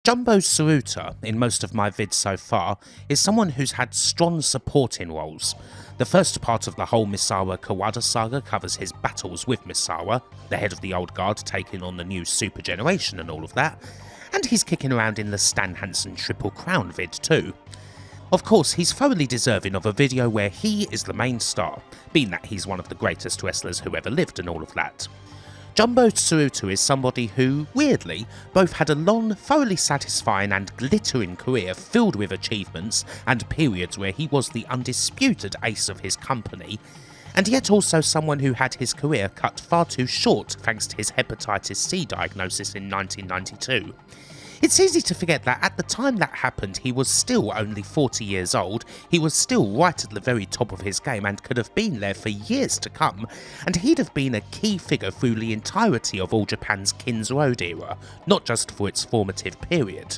Jumbo Tsuruta, in most of my vids so far, is someone who's had strong supporting roles. The first part of the whole Misawa Kawada saga covers his battles with Misawa, the head of the old guard taking on the new super generation and all of that, and he's kicking around in the Stan Hansen Triple Crown vid too. Of course, he's thoroughly deserving of a video where he is the main star, being that he's one of the greatest wrestlers who ever lived and all of that. Jumbo Tsuruta is somebody who, weirdly, both had a long, thoroughly satisfying and glittering career filled with achievements and periods where he was the undisputed ace of his company, and yet also someone who had his career cut far too short thanks to his hepatitis C diagnosis in 1992. It's easy to forget that at the time that happened he was still only 40 years old, he was still right at the very top of his game and could have been there for years to come, and he'd have been a key figure through the entirety of All Japan's Kings Road era, not just for its formative period.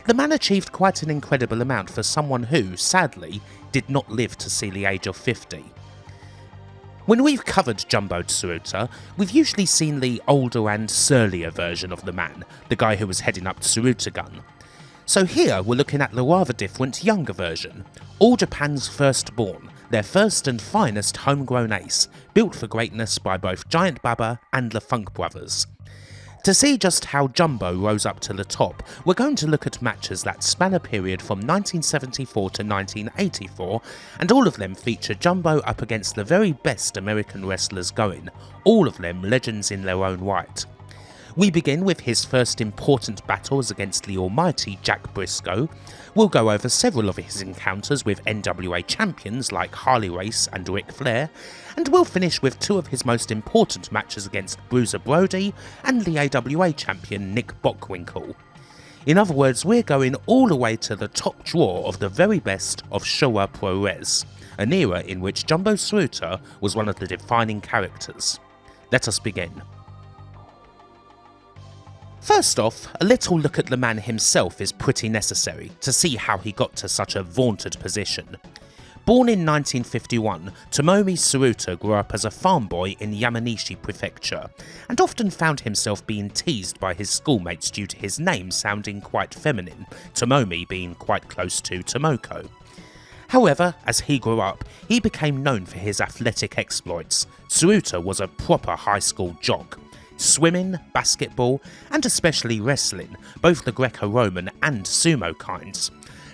The man achieved quite an incredible amount for someone who, sadly, did not live to see the age of 50. When we've covered Jumbo Tsuruta, we've usually seen the older and surlier version of the man, the guy who was heading up Tsuruta-gun. So here we're looking at the rather different younger version, All Japan's firstborn, their first and finest homegrown ace, built for greatness by both Giant Baba and the Funk Brothers. To see just how Jumbo rose up to the top, we're going to look at matches that span a period from 1974 to 1984, and all of them feature Jumbo up against the very best American wrestlers going, all of them legends in their own right. We begin with his first important battles against the almighty Jack Brisco. We'll go over several of his encounters with NWA champions like Harley Race and Ric Flair, and we'll finish with two of his most important matches against Bruiser Brody and the AWA champion Nick Bockwinkel. In other words, we're going all the way to the top drawer of the very best of Showa puroresu, an era in which Jumbo Tsuruta was one of the defining characters. Let us begin. First off, a little look at the man himself is pretty necessary to see how he got to such a vaunted position. Born in 1951, Tomomi Tsuruta grew up as a farm boy in Yamanishi Prefecture, and often found himself being teased by his schoolmates due to his name sounding quite feminine, Tomomi being quite close to Tomoko. However, as he grew up, he became known for his athletic exploits. Tsuruta was a proper high school jock. Swimming, basketball, and especially wrestling, both the Greco-Roman and sumo kinds.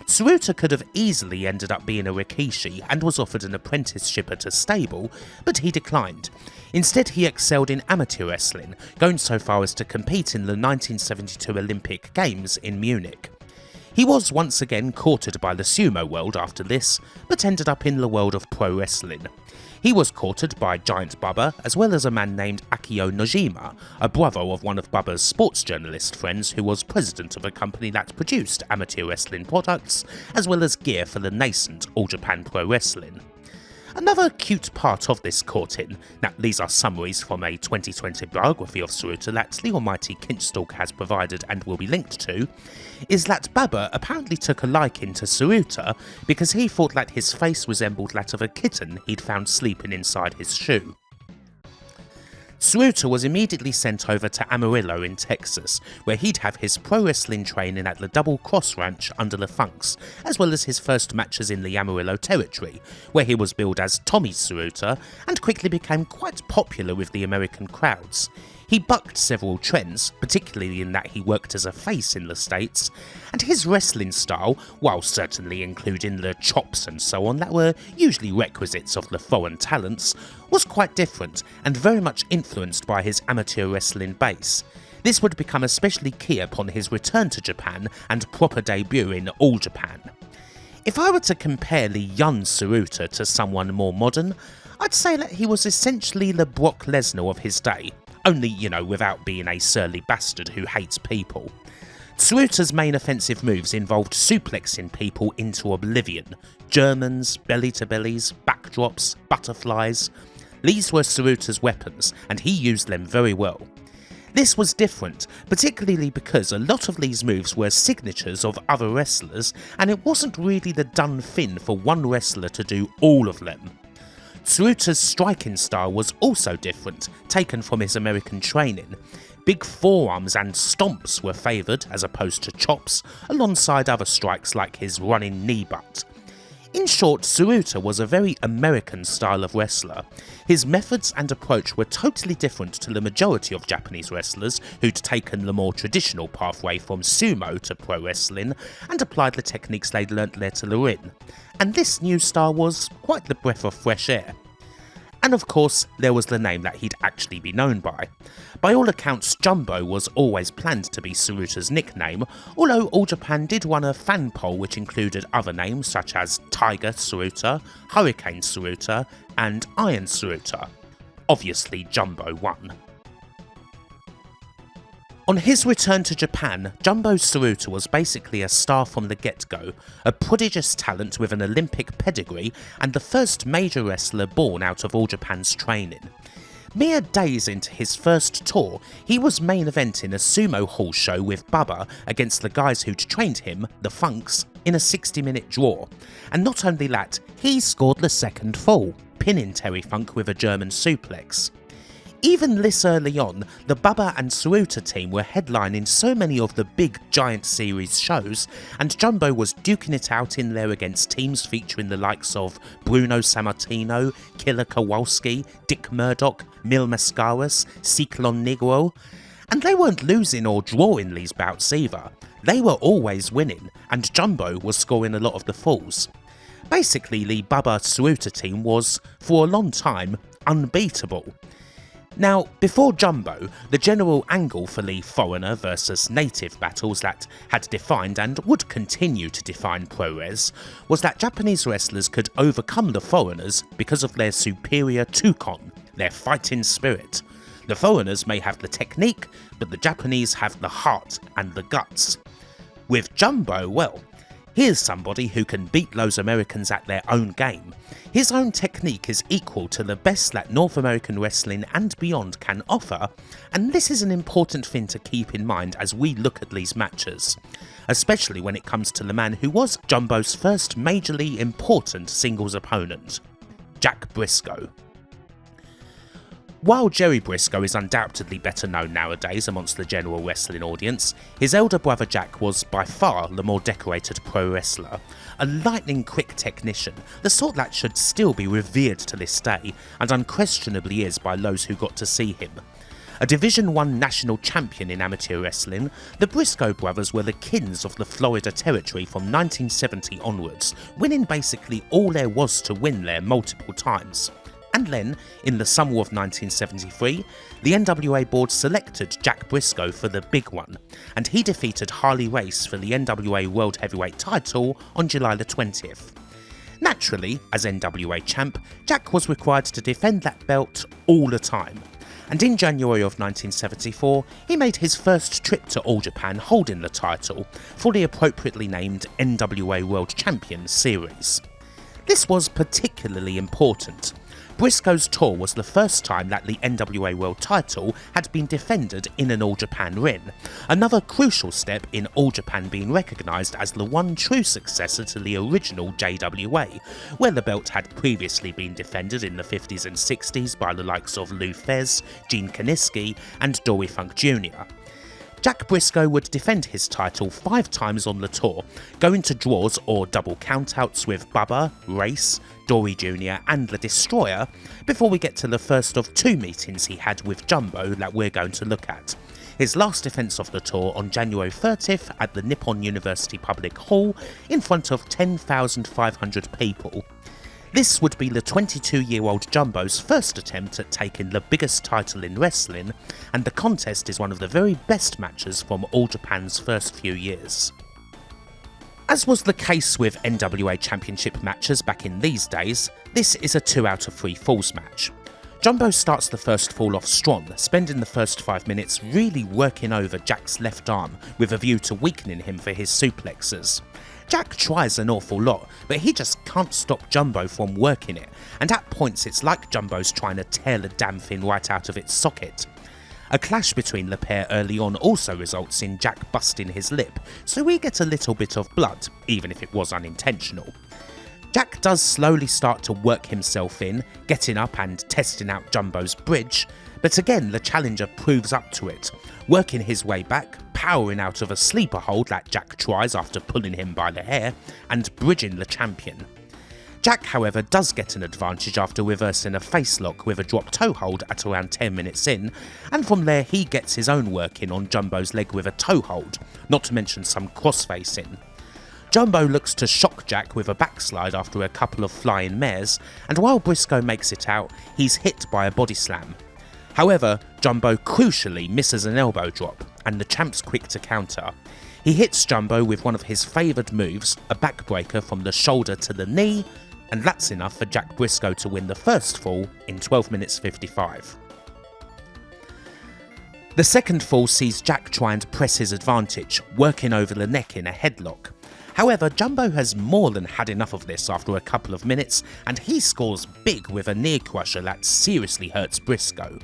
Tsuruta could have easily ended up being a Rikishi and was offered an apprenticeship at a stable, but he declined. Instead, he excelled in amateur wrestling, going so far as to compete in the 1972 Olympic Games in Munich. He was once again courted by the sumo world after this, but ended up in the world of pro wrestling. He was courted by Giant Baba, as well as a man named Akio Nojima, a brother of one of Baba's sports journalist friends who was president of a company that produced amateur wrestling products, as well as gear for the nascent All Japan Pro Wrestling. Another cute part of this courting, now these are summaries from a 2020 biography of Tsuruta that the almighty Kinchstalk has provided and will be linked to, is that Baba apparently took a liking to Tsuruta because he thought that his face resembled that of a kitten he'd found sleeping inside his shoe. Tsuruta was immediately sent over to Amarillo in Texas, where he'd have his pro wrestling training at the Double Cross Ranch under the Funks, as well as his first matches in the Amarillo territory, where he was billed as Tommy Tsuruta and quickly became quite popular with the American crowds. He bucked several trends, particularly in that he worked as a face in the States, and his wrestling style, while certainly including the chops and so on that were usually requisites of the foreign talents, was quite different and very much influenced by his amateur wrestling base. This would become especially key upon his return to Japan and proper debut in All Japan. If I were to compare the young Tsuruta to someone more modern, I'd say that he was essentially the Brock Lesnar of his day. Only, without being a surly bastard who hates people. Tsuruta's main offensive moves involved suplexing people into oblivion. Germans, belly-to-bellies, backdrops, butterflies. These were Tsuruta's weapons, and he used them very well. This was different, particularly because a lot of these moves were signatures of other wrestlers, and it wasn't really the done thing for one wrestler to do all of them. Tsuruta's striking style was also different, taken from his American training. Big forearms and stomps were favoured as opposed to chops, alongside other strikes like his running knee butt. In short, Tsuruta was a very American style of wrestler. His methods and approach were totally different to the majority of Japanese wrestlers who'd taken the more traditional pathway from sumo to pro wrestling and applied the techniques they'd learnt there to the ring. And this new style was quite the breath of fresh air. And of course, there was the name that he'd actually be known by. By all accounts, Jumbo was always planned to be Tsuruta's nickname, although All Japan did run a fan poll which included other names such as Tiger Tsuruta, Hurricane Tsuruta, and Iron Tsuruta. Obviously, Jumbo won. On his return to Japan, Jumbo Tsuruta was basically a star from the get-go, a prodigious talent with an Olympic pedigree and the first major wrestler born out of All Japan's training. Mere days into his first tour, he was main eventing a sumo hall show with Bubba against the guys who'd trained him, the Funks, in a 60-minute draw. And not only that, he scored the second fall, pinning Terry Funk with a German suplex. Even this early on, the Bubba and Tsuruta team were headlining so many of the big Giant Series shows, and Jumbo was duking it out in there against teams featuring the likes of Bruno Sammartino, Killer Kowalski, Dick Murdoch, Mil Mascaras, Ciclone Negro. And they weren't losing or drawing these bouts either. They were always winning, and Jumbo was scoring a lot of the falls. Basically, the Bubba Tsuruta team was, for a long time, unbeatable. Now, before Jumbo, the general angle for the foreigner versus native battles that had defined and would continue to define ProRes was that Japanese wrestlers could overcome the foreigners because of their superior tukon, their fighting spirit. The foreigners may have the technique, but the Japanese have the heart and the guts. With Jumbo, well, here's somebody who can beat those Americans at their own game. His own technique is equal to the best that North American wrestling and beyond can offer, and this is an important thing to keep in mind as we look at these matches, especially when it comes to the man who was Jumbo's first majorly important singles opponent, Jack Brisco. While Jerry Brisco is undoubtedly better known nowadays amongst the general wrestling audience, his elder brother Jack was by far the more decorated pro wrestler, a lightning-quick technician, the sort that should still be revered to this day, and unquestionably is by those who got to see him. A Division I national champion in amateur wrestling, the Brisco brothers were the kings of the Florida territory from 1970 onwards, winning basically all there was to win there multiple times. And then, in the summer of 1973, the NWA board selected Jack Brisco for the big one, and he defeated Harley Race for the NWA World Heavyweight title on July the 20th. Naturally, as NWA champ, Jack was required to defend that belt all the time, and in January of 1974, he made his first trip to All Japan holding the title for the appropriately named NWA World Champion Series. This was particularly important. Brisco's tour was the first time that the NWA World title had been defended in an All Japan ring, another crucial step in All Japan being recognised as the one true successor to the original JWA, where the belt had previously been defended in the 50s and 60s by the likes of Lou Thesz, Gene Kiniski and Dory Funk Jr. Jack Brisco would defend his title 5 times on the tour, going to draws or double countouts with Bubba, Race, Dory Jr. and the Destroyer, before we get to the first of 2 meetings he had with Jumbo that we're going to look at. His last defence of the tour on January 30th at the Nippon University Public Hall in front of 10,500 people. This would be the 22-year-old Jumbo's first attempt at taking the biggest title in wrestling, and the contest is one of the very best matches from All Japan's first few years. As was the case with NWA Championship matches back in these days, this is a 2 out of 3 falls match. Jumbo starts the first fall off strong, spending the first 5 minutes really working over Jack's left arm with a view to weakening him for his suplexes. Jack tries an awful lot, but he just can't stop Jumbo from working it, and at points it's like Jumbo's trying to tear the damn thing right out of its socket. A clash between the pair early on also results in Jack busting his lip, so we get a little bit of blood, even if it was unintentional. Jack does slowly start to work himself in, getting up and testing out Jumbo's bridge, but again the challenger proves up to it, working his way back, powering out of a sleeper hold that Jack tries after pulling him by the hair, and bridging the champion. Jack, however, does get an advantage after reversing a face lock with a drop toe hold at around 10 minutes in, and from there he gets his own work in on Jumbo's leg with a toe hold, not to mention some crossfacing. Jumbo looks to shock Jack with a backslide after a couple of flying mares, and while Brisco makes it out, he's hit by a body slam. However, Jumbo crucially misses an elbow drop, and the champ's quick to counter. He hits Jumbo with one of his favoured moves, a backbreaker from the shoulder to the knee, and that's enough for Jack Brisco to win the first fall in 12 minutes 55. The second fall sees Jack try and press his advantage, working over the neck in a headlock. However, Jumbo has more than had enough of this after a couple of minutes, and he scores big with a knee crusher that seriously hurts Brisco.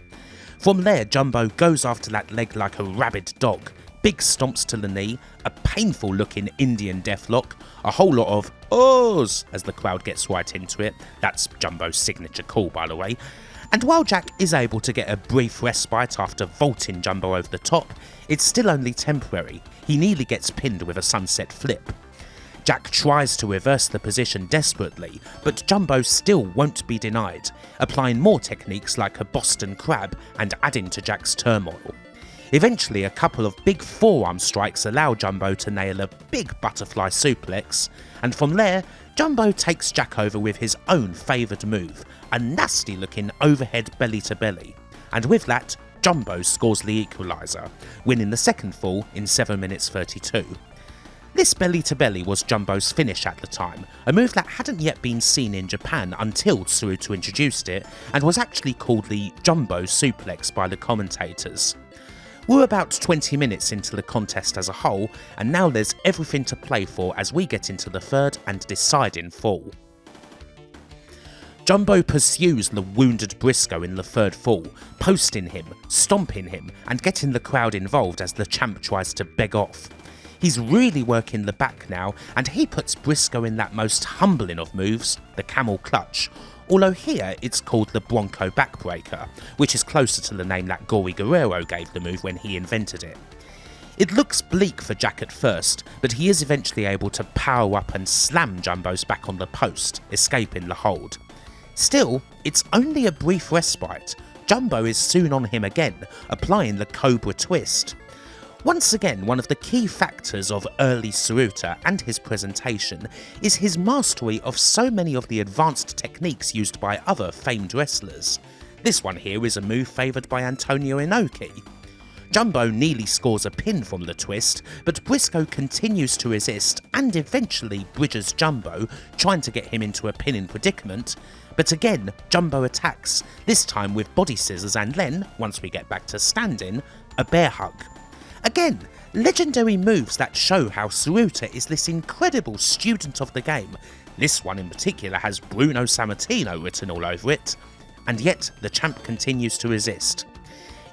From there, Jumbo goes after that leg like a rabid dog, big stomps to the knee, a painful looking Indian deathlock, a whole lot of "ohs" as the crowd gets right into it, that's Jumbo's signature call by the way, and while Jack is able to get a brief respite after vaulting Jumbo over the top, it's still only temporary. He nearly gets pinned with a sunset flip. Jack tries to reverse the position desperately, but Jumbo still won't be denied, applying more techniques like a Boston Crab and adding to Jack's turmoil. Eventually, a couple of big forearm strikes allow Jumbo to nail a big butterfly suplex, and from there, Jumbo takes Jack over with his own favoured move, a nasty looking overhead belly to belly, and with that, Jumbo scores the equaliser, winning the second fall in 7 minutes 32. This belly to belly was Jumbo's finish at the time, a move that hadn't yet been seen in Japan until Tsuruta introduced it, and was actually called the Jumbo suplex by the commentators. We're about 20 minutes into the contest as a whole, and now there's everything to play for as we get into the third and deciding fall. Jumbo pursues the wounded Brisco in the third fall, posting him, stomping him, and getting the crowd involved as the champ tries to beg off. He's really working the back now, and he puts Brisco in that most humbling of moves, the camel clutch, although here it's called the Bronco backbreaker, which is closer to the name that Gory Guerrero gave the move when he invented it. It looks bleak for Jack at first, but he is eventually able to power up and slam Jumbo's back on the post, escaping the hold. Still, it's only a brief respite. Jumbo is soon on him again, applying the Cobra twist. Once again, one of the key factors of early Tsuruta and his presentation is his mastery of so many of the advanced techniques used by other famed wrestlers. This one here is a move favoured by Antonio Inoki. Jumbo nearly scores a pin from the twist, but Brisco continues to resist and eventually bridges Jumbo, trying to get him into a pinning predicament. But again, Jumbo attacks, this time with body scissors and then, once we get back to standing, a bear hug. Again, legendary moves that show how Tsuruta is this incredible student of the game. This one in particular has Bruno Sammartino written all over it, and yet the champ continues to resist.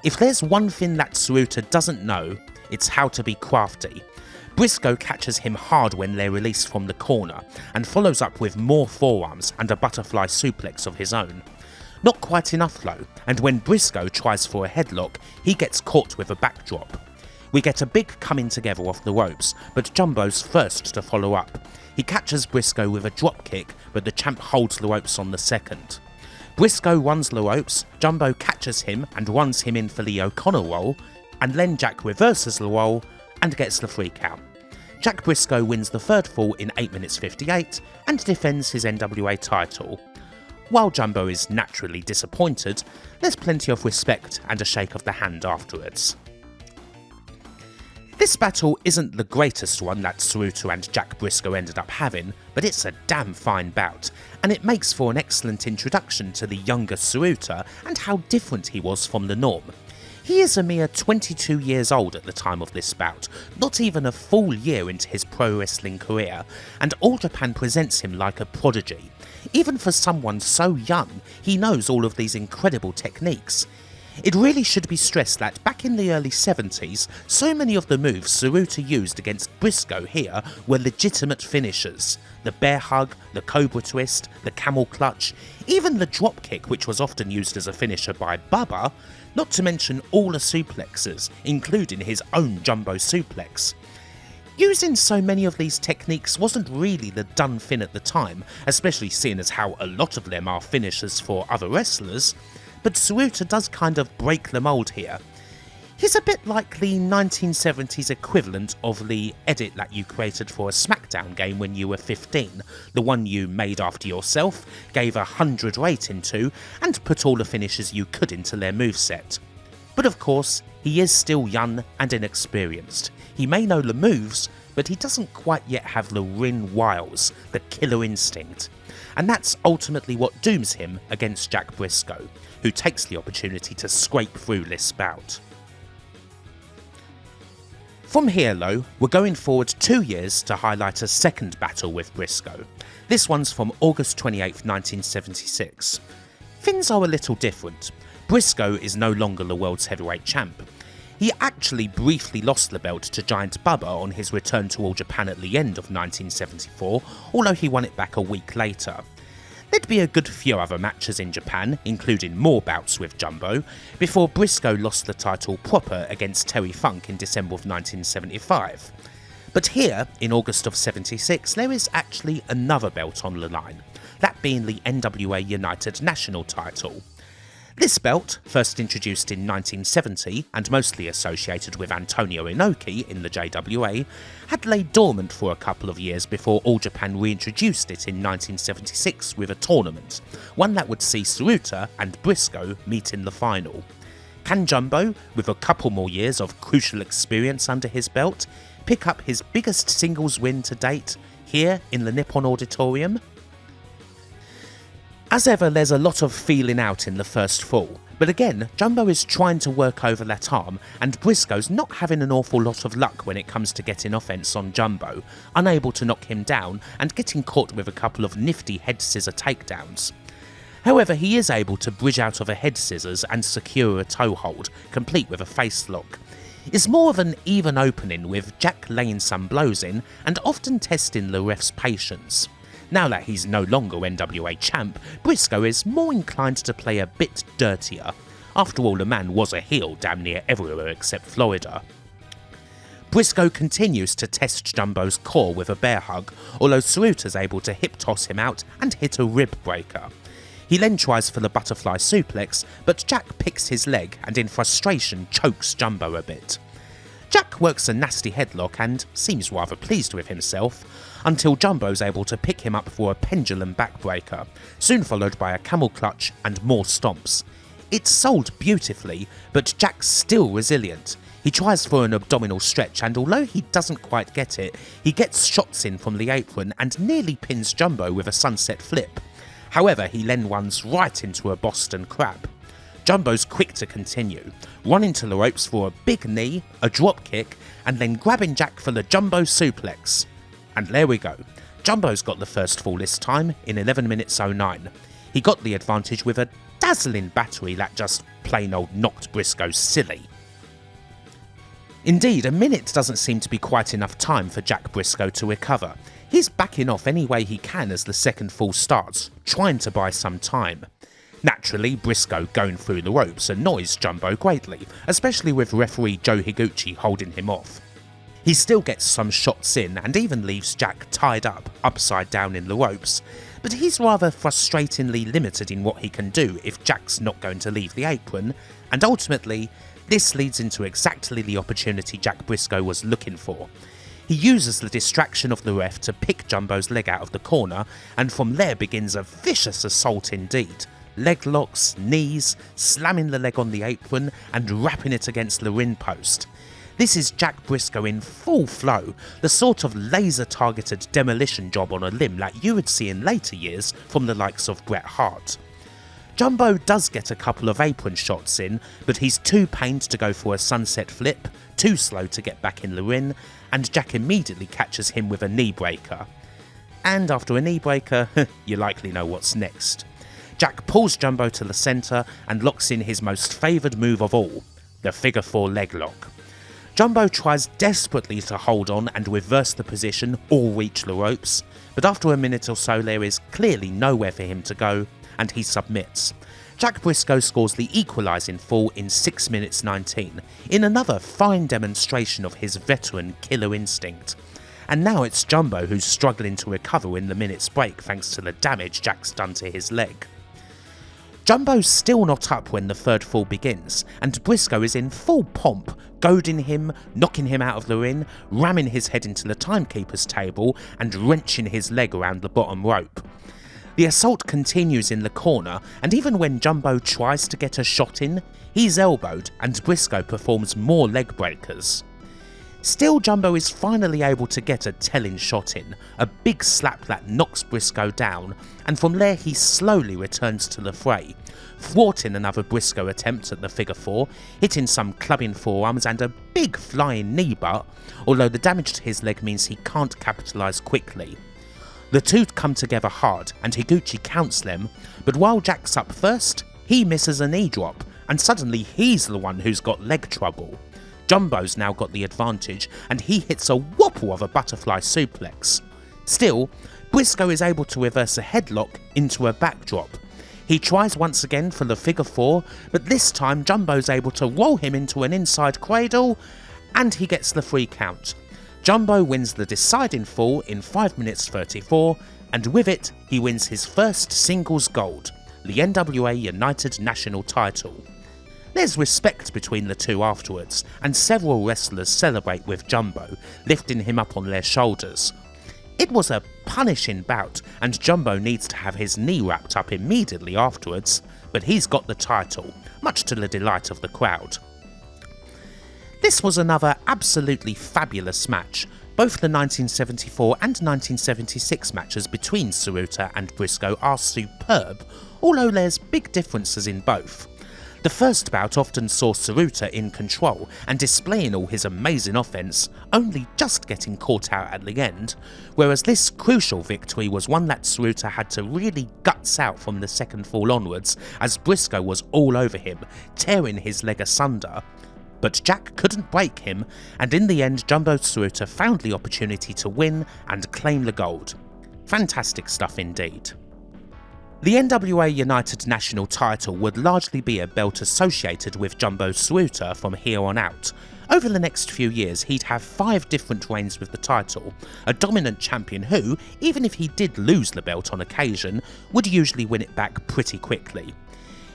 If there's one thing that Tsuruta doesn't know, it's how to be crafty. Brisco catches him hard when they're released from the corner, and follows up with more forearms and a butterfly suplex of his own. Not quite enough though, and when Brisco tries for a headlock, he gets caught with a backdrop. We get a big coming together off the ropes, but Jumbo's first to follow up. He catches Brisco with a drop kick, but the champ holds the ropes on the second. Brisco runs the ropes, Jumbo catches him and runs him in for the O'Connor roll, and then Jack reverses the roll and gets the free count. Jack Brisco wins the third fall in 8 minutes 58 and defends his NWA title. While Jumbo is naturally disappointed, there's plenty of respect and a shake of the hand afterwards. This battle isn't the greatest one that Tsuruta and Jack Brisco ended up having, but it's a damn fine bout, and it makes for an excellent introduction to the younger Tsuruta and how different he was from the norm. He is a mere 22 years old at the time of this bout, not even a full year into his pro wrestling career, and All Japan presents him like a prodigy. Even for someone so young, he knows all of these incredible techniques. It really should be stressed that back in the early 70s, so many of the moves Tsuruta used against Brisco here were legitimate finishers. The bear hug, the cobra twist, the camel clutch, even the drop kick, which was often used as a finisher by Bubba, not to mention all the suplexes, including his own jumbo suplex. Using so many of these techniques wasn't really the done thing at the time, especially seeing as how a lot of them are finishers for other wrestlers, but Tsuruta does kind of break the mould here. He's a bit like the 1970s equivalent of the edit that you created for a SmackDown game when you were 15, the one you made after yourself, gave a 100 rating to, and put all the finishes you could into their moveset. But of course, he is still young and inexperienced. He may know the moves, but he doesn't quite yet have the ring wiles, the killer instinct. And that's ultimately what dooms him against Jack Brisco, who takes the opportunity to scrape through this bout. From here though, we're going forward 2 years to highlight a second battle with Brisco. This one's from August 28, 1976. Things are a little different. Brisco is no longer the world's heavyweight champ. He actually briefly lost the belt to Giant Bubba on his return to All Japan at the end of 1974, although he won it back a week later. There'd be a good few other matches in Japan, including more bouts with Jumbo, before Brisco lost the title proper against Terry Funk in December of 1975. But here, in August of 76, there is actually another belt on the line, that being the NWA United National title. This belt, first introduced in 1970 and mostly associated with Antonio Inoki in the JWA, had laid dormant for a couple of years before All Japan reintroduced it in 1976 with a tournament, one that would see Tsuruta and Brisco meet in the final. Can Jumbo, with a couple more years of crucial experience under his belt, pick up his biggest singles win to date here in the Nippon Auditorium? As ever, there's a lot of feeling out in the first fall, but again, Jumbo is trying to work over that arm, and Brisco's not having an awful lot of luck when it comes to getting offense on Jumbo, unable to knock him down and getting caught with a couple of nifty head scissor takedowns. However, he is able to bridge out of a head scissors and secure a toe hold, complete with a face lock. It's more of an even opening, with Jack laying some blows in and often testing the ref's patience. Now that he's no longer NWA champ, Brisco is more inclined to play a bit dirtier. After all, the man was a heel damn near everywhere except Florida. Brisco continues to test Jumbo's core with a bear hug, although Tsuruta's able to hip toss him out and hit a rib breaker. He then tries for the butterfly suplex, but Jack picks his leg and in frustration chokes Jumbo a bit. Jack works a nasty headlock and seems rather pleased with himself, until Jumbo's able to pick him up for a pendulum backbreaker, soon followed by a camel clutch and more stomps. It's sold beautifully, but Jack's still resilient. He tries for an abdominal stretch, and although he doesn't quite get it, he gets shots in from the apron and nearly pins Jumbo with a sunset flip. However, he then runs right into a Boston Crab. Jumbo's quick to continue, running to the ropes for a big knee, a drop kick, and then grabbing Jack for the Jumbo suplex. And there we go. Jumbo's got the first fall this time in 11 minutes 09. He got the advantage with a dazzling battery that just plain old knocked Brisco silly. Indeed, a minute doesn't seem to be quite enough time for Jack Brisco to recover. He's backing off any way he can as the second fall starts, trying to buy some time. Naturally, Brisco going through the ropes annoys Jumbo greatly, especially with referee Joe Higuchi holding him off. He still gets some shots in and even leaves Jack tied up, upside down in the ropes, but he's rather frustratingly limited in what he can do if Jack's not going to leave the apron, and ultimately, this leads into exactly the opportunity Jack Brisco was looking for. He uses the distraction of the ref to pick Jumbo's leg out of the corner, and from there begins a vicious assault indeed. Leg locks, knees, slamming the leg on the apron, and wrapping it against the ring post. This is Jack Brisco in full flow, the sort of laser-targeted demolition job on a limb that you would see in later years from the likes of Bret Hart. Jumbo does get a couple of apron shots in, but he's too pained to go for a sunset flip, too slow to get back in the ring, and Jack immediately catches him with a knee breaker. And after a knee breaker, you likely know what's next. Jack pulls Jumbo to the centre and locks in his most favoured move of all, the figure 4 leg lock. Jumbo tries desperately to hold on and reverse the position or reach the ropes, but after a minute or so there is clearly nowhere for him to go and he submits. Jack Brisco scores the equalising fall in 6 minutes 19, in another fine demonstration of his veteran killer instinct. And now it's Jumbo who's struggling to recover in the minute's break thanks to the damage Jack's done to his leg. Jumbo's still not up when the third fall begins, and Brisco is in full pomp, goading him, knocking him out of the ring, ramming his head into the timekeeper's table and wrenching his leg around the bottom rope. The assault continues in the corner, and even when Jumbo tries to get a shot in, he's elbowed and Brisco performs more leg breakers. Still, Jumbo is finally able to get a telling shot in, a big slap that knocks Brisco down, and from there he slowly returns to the fray, thwarting another Brisco attempt at the figure 4, hitting some clubbing forearms and a big flying knee butt, although the damage to his leg means he can't capitalise quickly. The two come together hard and Higuchi counts them, but while Jack's up first, he misses a knee drop, and suddenly he's the one who's got leg trouble. Jumbo's now got the advantage and he hits a whopper of a butterfly suplex. Still, Brisco is able to reverse a headlock into a backdrop. He tries once again for the figure 4, but this time Jumbo's able to roll him into an inside cradle and he gets the 3 count. Jumbo wins the deciding fall in 5 minutes 34, and with it he wins his first singles gold, the NWA United National title. There's respect between the two afterwards, and several wrestlers celebrate with Jumbo, lifting him up on their shoulders. It was a punishing bout, and Jumbo needs to have his knee wrapped up immediately afterwards, but he's got the title, much to the delight of the crowd. This was another absolutely fabulous match. Both the 1974 and 1976 matches between Tsuruta and Brisco are superb, although there's big differences in both. The first bout often saw Tsuruta in control and displaying all his amazing offense, only just getting caught out at the end, whereas this crucial victory was one that Tsuruta had to really guts out from the second fall onwards, as Brisco was all over him, tearing his leg asunder. But Jack couldn't break him, and in the end Jumbo Tsuruta found the opportunity to win and claim the gold. Fantastic stuff indeed. The NWA United National title would largely be a belt associated with Jumbo Tsuruta from here on out. Over the next few years he'd have 5 different reigns with the title, a dominant champion who, even if he did lose the belt on occasion, would usually win it back pretty quickly.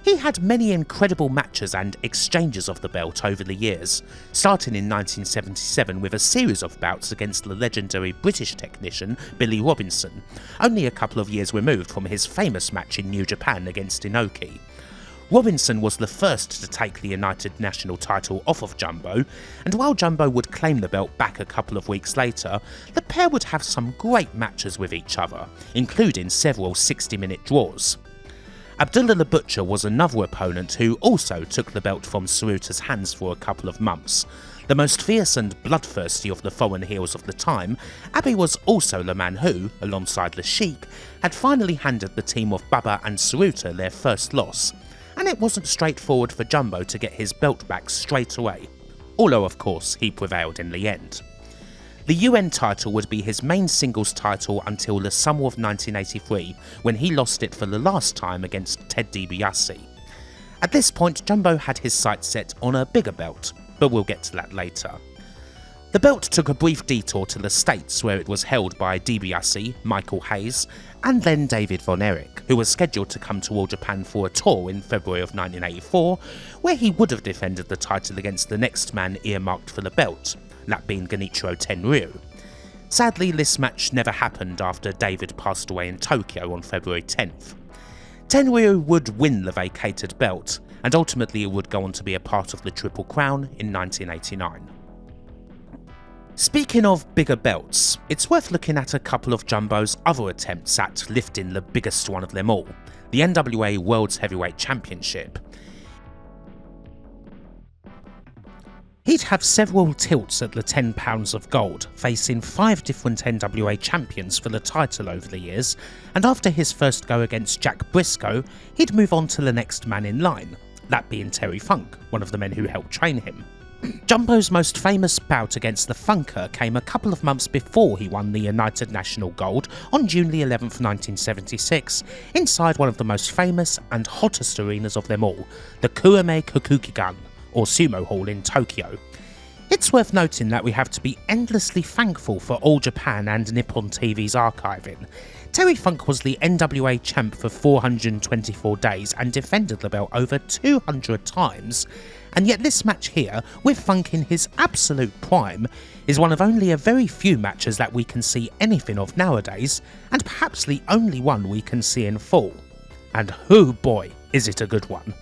He had many incredible matches and exchanges of the belt over the years, starting in 1977 with a series of bouts against the legendary British technician Billy Robinson, only a couple of years removed from his famous match in New Japan against Inoki. Robinson was the first to take the United National title off of Jumbo, and while Jumbo would claim the belt back a couple of weeks later, the pair would have some great matches with each other, including several 60-minute draws. Abdullah the Butcher was another opponent who also took the belt from Tsuruta's hands for a couple of months. The most fierce and bloodthirsty of the foreign heels of the time, Abbey was also the man who, alongside the Sheik, had finally handed the team of Baba and Tsuruta their first loss, and it wasn't straightforward for Jumbo to get his belt back straight away, although of course he prevailed in the end. The UN title would be his main singles title until the summer of 1983, when he lost it for the last time against Ted DiBiase. At this point, Jumbo had his sights set on a bigger belt, but we'll get to that later. The belt took a brief detour to the States, where it was held by DiBiase, Michael Hayes, and then David Von Erich, who was scheduled to come to All Japan for a tour in February of 1984, where he would have defended the title against the next man earmarked for the belt, that being Genichiro Tenryu. Sadly, this match never happened after David passed away in Tokyo on February 10th. Tenryu would win the vacated belt, and ultimately it would go on to be a part of the Triple Crown in 1989. Speaking of bigger belts, it's worth looking at a couple of Jumbo's other attempts at lifting the biggest one of them all, the NWA World's Heavyweight Championship. He'd have several tilts at the £10 of gold, facing 5 different NWA champions for the title over the years, and after his first go against Jack Brisco, he'd move on to the next man in line, that being Terry Funk, one of the men who helped train him. Jumbo's most famous bout against the Funker came a couple of months before he won the United National Gold on June the 11th, 1976, inside one of the most famous and hottest arenas of them all, the Kurame Kokugigan, or Sumo Hall in Tokyo. It's worth noting that we have to be endlessly thankful for All Japan and Nippon TV's archiving. Terry Funk was the NWA champ for 424 days and defended the belt over 200 times, and yet this match here, with Funk in his absolute prime, is one of only a very few matches that we can see anything of nowadays, and perhaps the only one we can see in full. And oh boy, is it a good one.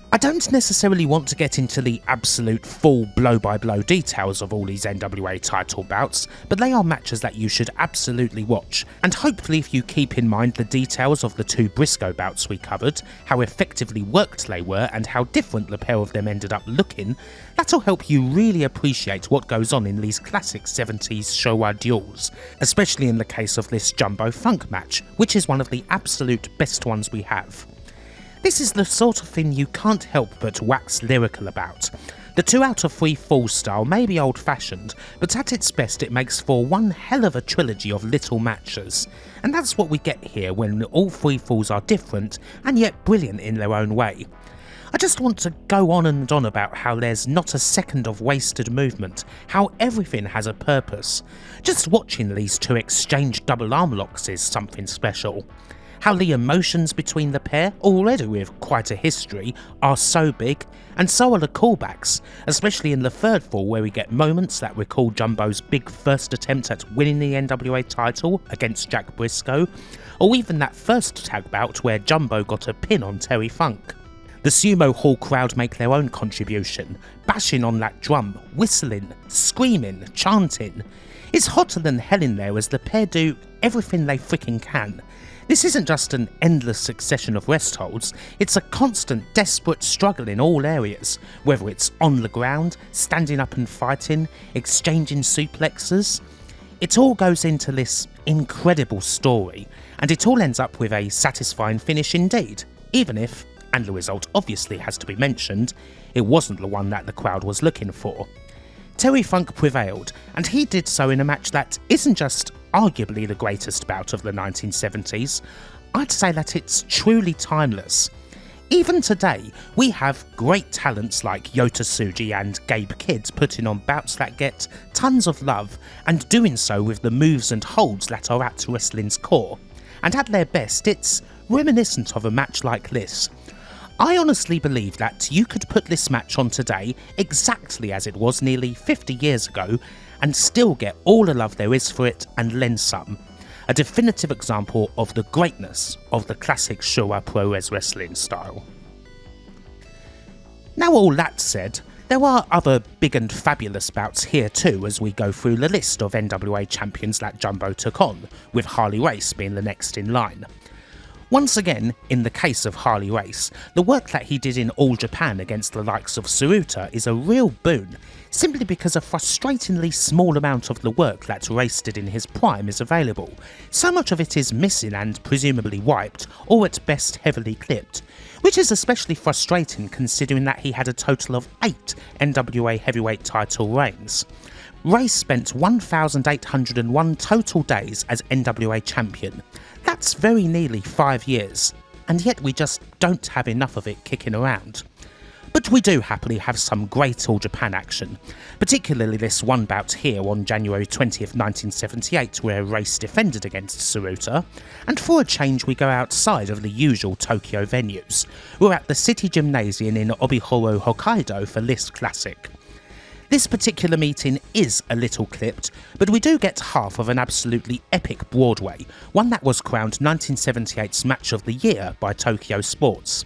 I don't necessarily want to get into the absolute full blow-by-blow details of all these NWA title bouts, but they are matches that you should absolutely watch, and hopefully if you keep in mind the details of the 2 Brisco bouts we covered, how effectively worked they were and how different the pair of them ended up looking, that'll help you really appreciate what goes on in these classic 70s Showa duels, especially in the case of this Jumbo Funk match, which is one of the absolute best ones we have. This is the sort of thing you can't help but wax lyrical about. The 2 out of 3 falls style may be old fashioned, but at its best it makes for one hell of a trilogy of little matches, and that's what we get here when all 3 falls are different and yet brilliant in their own way. I just want to go on and on about how there's not a second of wasted movement, how everything has a purpose. Just watching these 2 exchange double arm locks is something special. How the emotions between the pair, already with quite a history, are so big, and so are the callbacks, especially in the 3rd fall where we get moments that recall Jumbo's big first attempt at winning the NWA title against Jack Brisco, or even that first tag bout where Jumbo got a pin on Terry Funk. The Sumo Hall crowd make their own contribution, bashing on that drum, whistling, screaming, chanting. It's hotter than hell in there as the pair do everything they freaking can. This isn't just an endless succession of rest holds, it's a constant, desperate struggle in all areas, whether it's on the ground, standing up and fighting, exchanging suplexes. It all goes into this incredible story, and it all ends up with a satisfying finish indeed, even if, and the result obviously has to be mentioned, it wasn't the one that the crowd was looking for. Terry Funk prevailed, and he did so in a match that isn't just arguably the greatest bout of the 1970s, I'd say that it's truly timeless. Even today, we have great talents like Yota Tsuji and Gabe Kidd putting on bouts that get tons of love, and doing so with the moves and holds that are at wrestling's core. And at their best, it's reminiscent of a match like this. I honestly believe that you could put this match on today exactly as it was nearly 50 years ago and still get all the love there is for it and then some. A definitive example of the greatness of the classic Showa Pro-Res wrestling style. Now all that said, there are other big and fabulous bouts here too as we go through the list of NWA champions that Jumbo took on, with Harley Race being the next in line. Once again, in the case of Harley Race, the work that he did in All Japan against the likes of Tsuruta is a real boon, simply because a frustratingly small amount of the work that Race did in his prime is available. So much of it is missing and presumably wiped, or at best heavily clipped, which is especially frustrating considering that he had a total of 8 NWA heavyweight title reigns. Race spent 1,801 total days as NWA champion. That's very nearly 5 years, and yet we just don't have enough of it kicking around. But we do happily have some great All Japan action, particularly this one bout here on January 20th, 1978 where Race defended against Tsuruta, and for a change we go outside of the usual Tokyo venues. We're at the City Gymnasium in Obihoro, Hokkaido for this classic. This particular meeting is a little clipped, but we do get half of an absolutely epic Broadway, one that was crowned 1978's Match of the Year by Tokyo Sports.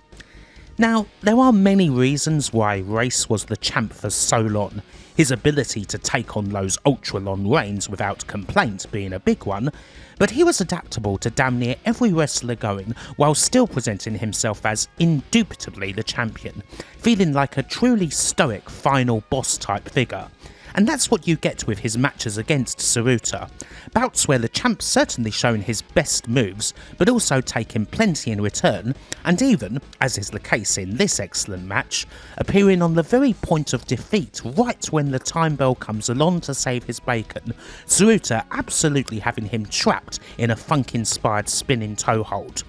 Now, there are many reasons why Race was the champ for so long, his ability to take on those ultra long reigns without complaint being a big one, but he was adaptable to damn near every wrestler going while still presenting himself as indubitably the champion, feeling like a truly stoic final boss type figure. And that's what you get with his matches against Tsuruta. Bouts where the champ's certainly shown his best moves, but also taking plenty in return, and even, as is the case in this excellent match, appearing on the very point of defeat right when the time bell comes along to save his bacon, Tsuruta absolutely having him trapped in a funk-inspired spinning toe hold.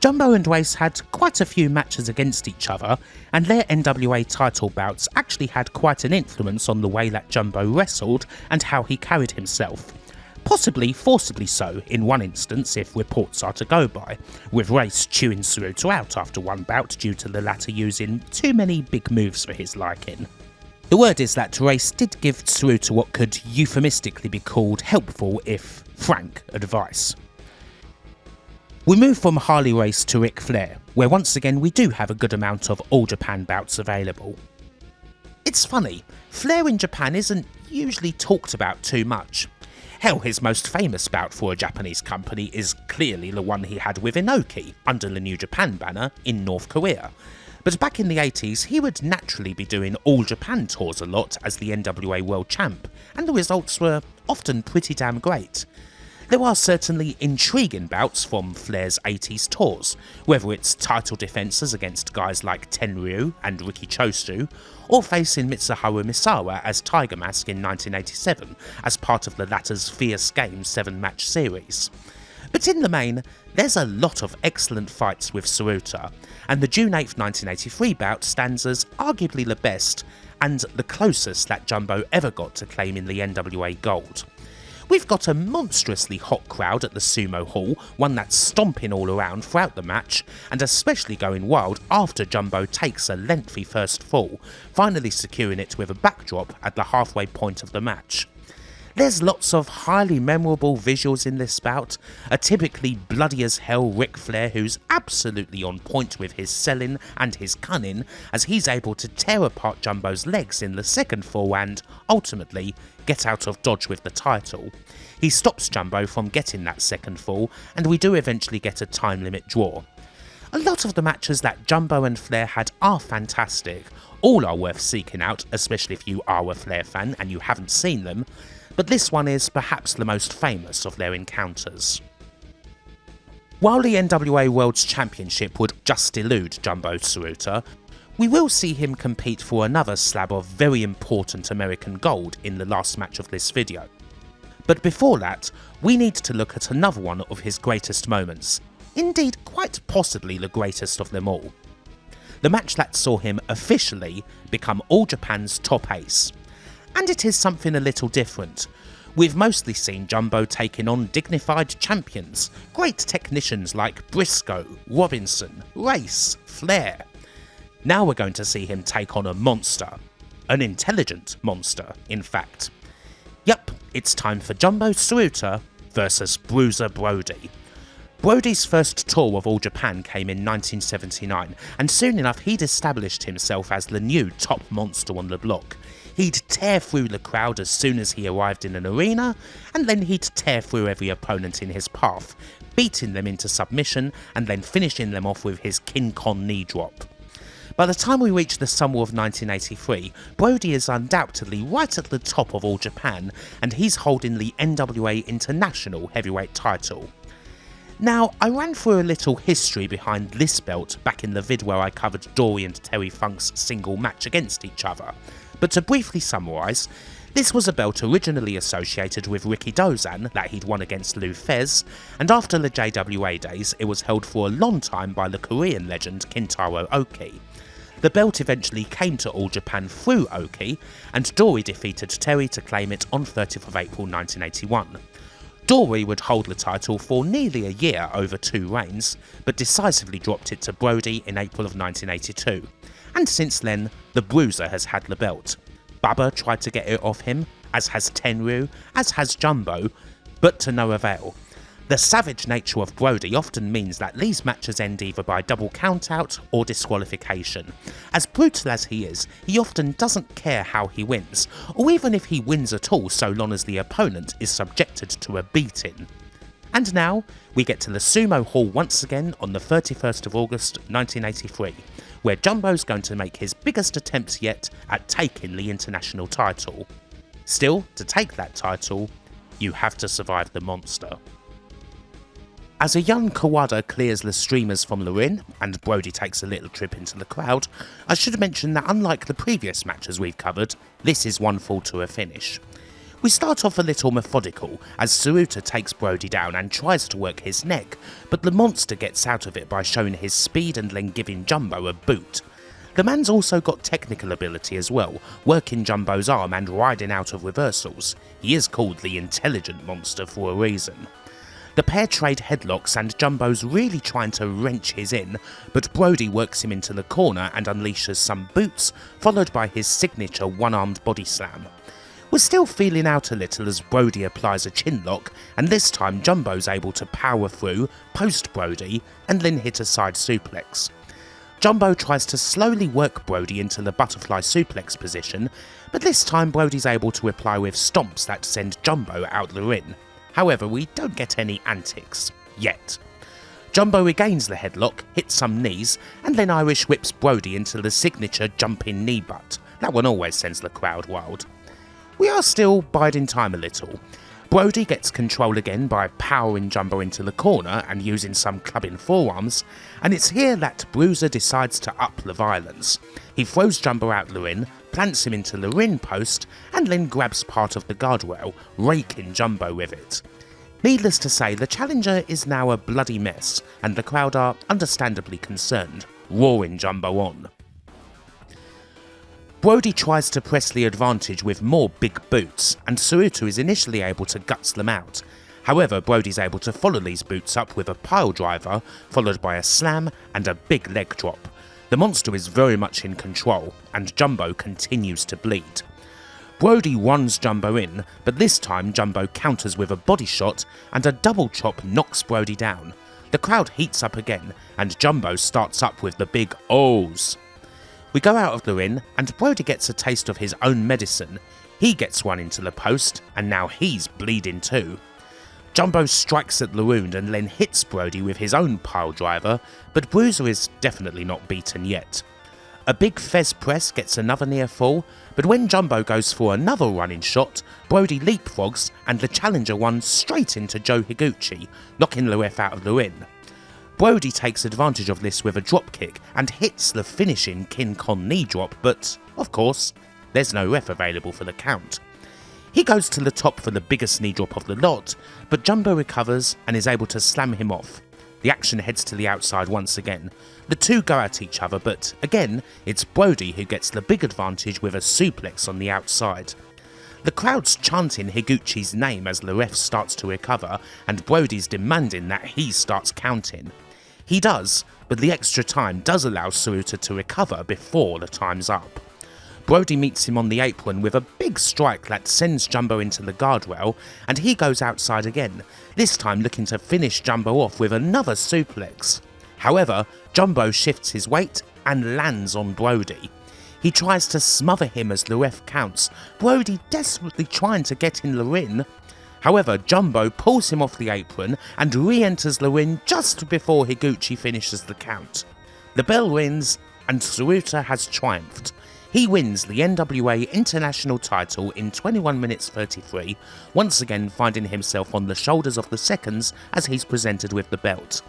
Jumbo and Race had quite a few matches against each other, and their NWA title bouts actually had quite an influence on the way that Jumbo wrestled and how he carried himself. Possibly forcibly so in one instance if reports are to go by, with Race chewing Tsuruta out after one bout due to the latter using too many big moves for his liking. The word is that Race did give Tsuruta what could euphemistically be called helpful if frank advice. We move from Harley Race to Ric Flair, where once again we do have a good amount of All Japan bouts available. It's funny, Flair in Japan isn't usually talked about too much. Hell, his most famous bout for a Japanese company is clearly the one he had with Inoki under the New Japan banner in North Korea. But back in the 80s, he would naturally be doing All Japan tours a lot as the NWA World Champ, and the results were often pretty damn great. There are certainly intriguing bouts from Flair's 80s tours, whether it's title defences against guys like Tenryu and Riki Choshu, or facing Mitsuharu Misawa as Tiger Mask in 1987 as part of the latter's Fierce Games 7-match series. But in the main, there's a lot of excellent fights with Tsuruta, and the June 8, 1983 bout stands as arguably the best and the closest that Jumbo ever got to claiming the NWA Gold. We've got a monstrously hot crowd at the Sumo Hall, one that's stomping all around throughout the match, and especially going wild after Jumbo takes a lengthy first fall, finally securing it with a backdrop at the halfway point of the match. There's lots of highly memorable visuals in this bout, a typically bloody as hell Ric Flair who's absolutely on point with his selling and his cunning as he's able to tear apart Jumbo's legs in the second fall and, ultimately, get out of dodge with the title. He stops Jumbo from getting that second fall, and we do eventually get a time limit draw. A lot of the matches that Jumbo and Flair had are fantastic, all are worth seeking out, especially if you are a Flair fan and you haven't seen them, but this one is perhaps the most famous of their encounters. While the NWA World's Championship would just elude Jumbo Tsuruta, we will see him compete for another slab of very important American gold in the last match of this video. But before that, we need to look at another one of his greatest moments, indeed quite possibly the greatest of them all. The match that saw him officially become All Japan's top ace. And it is something a little different. We've mostly seen Jumbo taking on dignified champions, great technicians like Brisco, Robinson, Race, Flair. Now we're going to see him take on a monster. An intelligent monster, in fact. Yup, it's time for Jumbo Tsuruta versus Bruiser Brody. Brody's first tour of All Japan came in 1979, and soon enough he'd established himself as the new top monster on the block. He'd tear through the crowd as soon as he arrived in an arena, and then he'd tear through every opponent in his path, beating them into submission and then finishing them off with his King Kong knee drop. By the time we reach the summer of 1983, Brody is undoubtedly right at the top of All Japan, and he's holding the NWA International Heavyweight title. Now, I ran through a little history behind this belt back in the vid where I covered Dory and Terry Funk's single match against each other, but to briefly summarise, this was a belt originally associated with Ricky Dozan that he'd won against Lou Fez, and after the JWA days it was held for a long time by the Korean legend Kintaro Oki. The belt eventually came to All Japan through Oki, and Dory defeated Terry to claim it on 30th of April 1981. Dory would hold the title for nearly a year over 2 reigns, but decisively dropped it to Brody in April of 1982. And since then, the Bruiser has had the belt. Bubba tried to get it off him, as has Tenryu, as has Jumbo, but to no avail. The savage nature of Brody often means that these matches end either by double countout or disqualification. As brutal as he is, he often doesn't care how he wins, or even if he wins at all so long as the opponent is subjected to a beating. And now, we get to the Sumo Hall once again on the 31st of August 1983, where Jumbo's going to make his biggest attempt yet at taking the international title. Still, to take that title, you have to survive the monster. As a young Kawada clears the streamers from the ring, and Brody takes a little trip into the crowd, I should mention that unlike the previous matches we've covered, this is one fall to a finish. We start off a little methodical, as Tsuruta takes Brody down and tries to work his neck, but the monster gets out of it by showing his speed and then giving Jumbo a boot. The man's also got technical ability as well, working Jumbo's arm and riding out of reversals. He is called the Intelligent Monster for a reason. The pair trade headlocks and Jumbo's really trying to wrench his in, but Brody works him into the corner and unleashes some boots, followed by his signature one-armed body slam. We're still feeling out a little as Brody applies a chin lock, and this time Jumbo's able to power through, post Brody, and then hit a side suplex. Jumbo tries to slowly work Brody into the butterfly suplex position, but this time Brody's able to reply with stomps that send Jumbo out the ring. However, we don't get any antics. Yet. Jumbo regains the headlock, hits some knees, and then Irish whips Brody into the signature jumping knee butt. That one always sends the crowd wild. We are still biding time a little. Brody gets control again by powering Jumbo into the corner and using some clubbing forearms, and it's here that Bruiser decides to up the violence. He throws Jumbo out the ring, plants him into the ring post, and then grabs part of the guardrail, raking Jumbo with it. Needless to say, the challenger is now a bloody mess, and the crowd are understandably concerned, roaring Jumbo on. Brody tries to press the advantage with more big boots, and Tsuruta is initially able to guts them out. However, Brody's able to follow these boots up with a pile driver, followed by a slam and a big leg drop. The monster is very much in control, and Jumbo continues to bleed. Brody runs Jumbo in, but this time Jumbo counters with a body shot, and a double chop knocks Brody down. The crowd heats up again, and Jumbo starts up with the big O's. We go out of the ring, and Brody gets a taste of his own medicine. He gets one into the post, and now he's bleeding too. Jumbo strikes at the wound and then hits Brody with his own pile driver, but Bruiser is definitely not beaten yet. A big Fez press gets another near fall, but when Jumbo goes for another running shot, Brody leapfrogs and the challenger runs straight into Joe Higuchi, knocking the ref out of the ring. Brody takes advantage of this with a dropkick and hits the finishing King Kong knee drop, but, of course, there's no ref available for the count. He goes to the top for the biggest knee drop of the lot, but Jumbo recovers and is able to slam him off. The action heads to the outside once again. The two go at each other, but again, it's Brody who gets the big advantage with a suplex on the outside. The crowd's chanting Higuchi's name as the ref starts to recover, and Brody's demanding that he starts counting. He does, but the extra time does allow Tsuruta to recover before the time's up. Brody meets him on the apron with a big strike that sends Jumbo into the guardrail, and he goes outside again, this time looking to finish Jumbo off with another suplex. However, Jumbo shifts his weight and lands on Brody. He tries to smother him as the ref counts, Brody desperately trying to get in the ring. However, Jumbo pulls him off the apron and re-enters the ring just before Higuchi finishes the count. The bell rings, and Tsuruta has triumphed. He wins the NWA International title in 21 minutes 33, once again finding himself on the shoulders of the seconds as he's presented with the belt.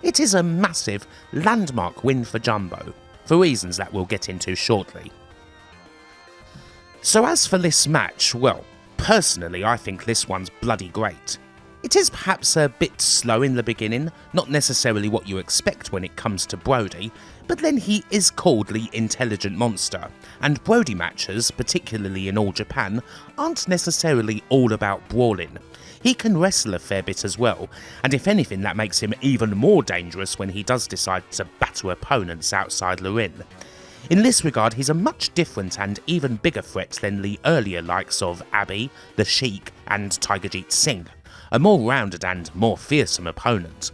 It is a massive, landmark win for Jumbo, for reasons that we'll get into shortly. So as for this match, well, personally I think this one's bloody great. It is perhaps a bit slow in the beginning, not necessarily what you expect when it comes to Brody, but then he is called the Intelligent Monster, and Brody matches, particularly in All Japan, aren't necessarily all about brawling. He can wrestle a fair bit as well, and if anything that makes him even more dangerous when he does decide to batter opponents outside the ring. In this regard, he's a much different and even bigger threat than the earlier likes of Abbey, The Sheik and Tigerjeet Singh, a more rounded and more fearsome opponent.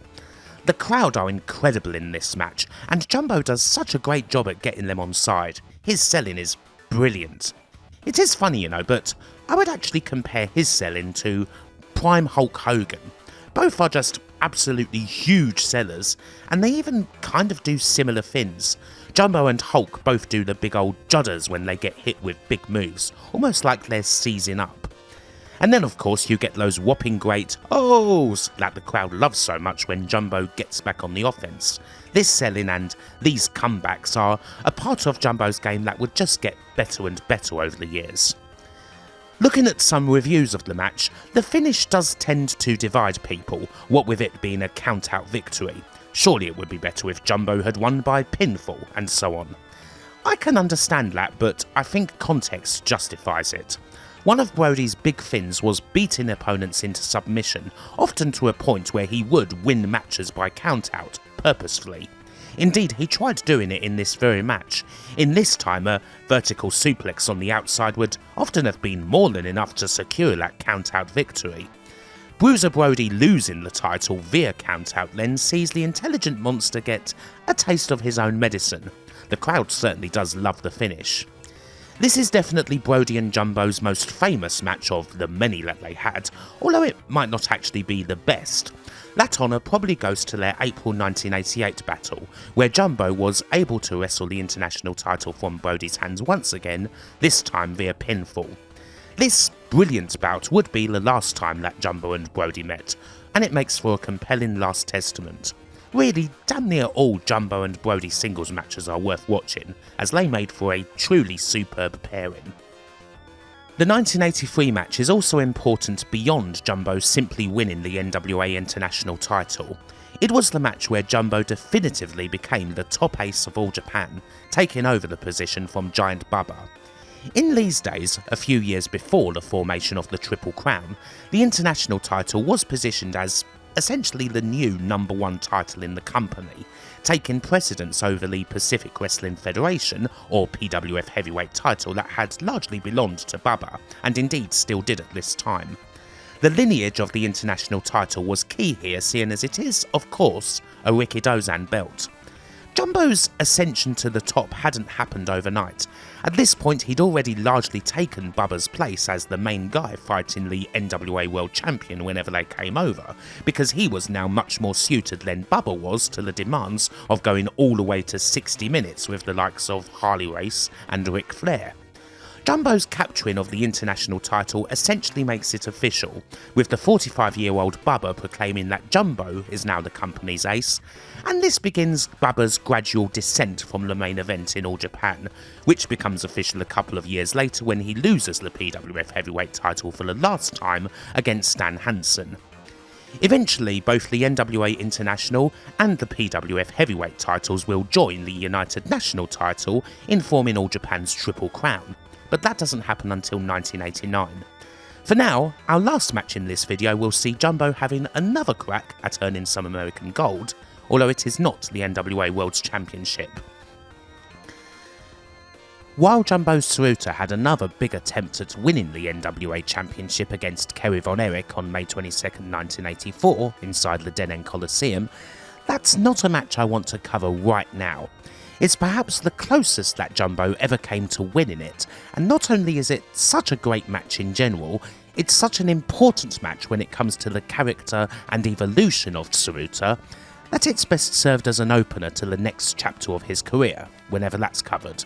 The crowd are incredible in this match, and Jumbo does such a great job at getting them on side. His selling is brilliant. It is funny, you know, but I would actually compare his selling to Prime Hulk Hogan. Both are just absolutely huge sellers, and they even kind of do similar things. Jumbo and Hulk both do the big old judders when they get hit with big moves, almost like they're seizing up. And then of course you get those whopping great ohs that the crowd loves so much when Jumbo gets back on the offense. This selling and these comebacks are a part of Jumbo's game that would just get better and better over the years. Looking at some reviews of the match, the finish does tend to divide people, what with it being a count-out victory. Surely it would be better if Jumbo had won by pinfall, and so on. I can understand that, but I think context justifies it. One of Brody's big things was beating opponents into submission, often to a point where he would win matches by count-out, purposefully. Indeed, he tried doing it in this very match. In this time, a vertical suplex on the outside would often have been more than enough to secure that count-out victory. Bruiser Brody losing the title via count-out then sees the intelligent monster get a taste of his own medicine. The crowd certainly does love the finish. This is definitely Brody and Jumbo's most famous match of the many that they had, although it might not actually be the best. That honour probably goes to their April 1988 battle, where Jumbo was able to wrestle the international title from Brody's hands once again, this time via pinfall. This brilliant bout would be the last time that Jumbo and Brody met, and it makes for a compelling last testament. Really, damn near all Jumbo and Brody singles matches are worth watching, as they made for a truly superb pairing. The 1983 match is also important beyond Jumbo simply winning the NWA International title. It was the match where Jumbo definitively became the top ace of All Japan, taking over the position from Giant Baba. In these days, a few years before the formation of the Triple Crown, the international title was positioned as essentially the new #1 title in the company, taking precedence over the Pacific Wrestling Federation, or PWF heavyweight title that had largely belonged to Baba, and indeed still did at this time. The lineage of the international title was key here, seeing as it is, of course, a Rikidozan belt. Jumbo's ascension to the top hadn't happened overnight. At this point he'd already largely taken Bubba's place as the main guy fighting the NWA World Champion whenever they came over, because he was now much more suited than Bubba was to the demands of going all the way to 60 minutes with the likes of Harley Race and Ric Flair. Jumbo's capturing of the international title essentially makes it official, with the 45-year-old Bubba proclaiming that Jumbo is now the company's ace, and this begins Bubba's gradual descent from the main event in All Japan, which becomes official a couple of years later when he loses the PWF heavyweight title for the last time against Stan Hansen. Eventually, both the NWA International and the PWF heavyweight titles will join the United National title in forming All Japan's Triple Crown, but that doesn't happen until 1989. For now, our last match in this video will see Jumbo having another crack at earning some American gold, although it is not the NWA World Championship. While Jumbo's Tsuruta had another big attempt at winning the NWA Championship against Kerry Von Erich on May 22, 1984 inside the Denen Coliseum, that's not a match I want to cover right now. It's perhaps the closest that Jumbo ever came to winning it, and not only is it such a great match in general, it's such an important match when it comes to the character and evolution of Tsuruta, that it's best served as an opener to the next chapter of his career, whenever that's covered.